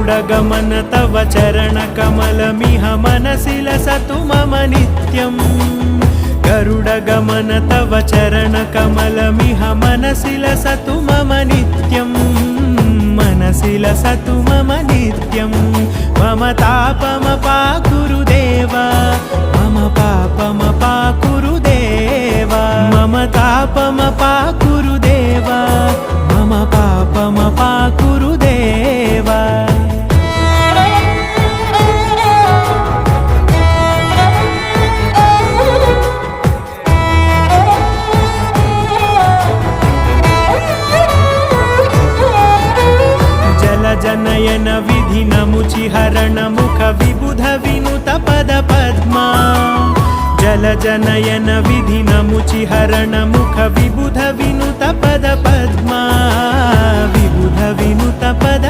गरुडगमन तव चरणकमलमिह मनसि लसतु मम नित्यम् गरुडगमन तव चरणकमलमिह मनसि लसतु मम नित्यम् मनसि लसतु मम नित्यम् मम तापमपाकुरु देव मम पापमपाकुरु देव मम तापमपाकुरु देव मम पापमपाकुरु देव जनयन विधिनमुचिहरण मुख विबुध विनुत पद पद्मा जल जनयन विधिनमुचिहरण मुख विबुध विनुत पद पद्मा विबुध विनुत पद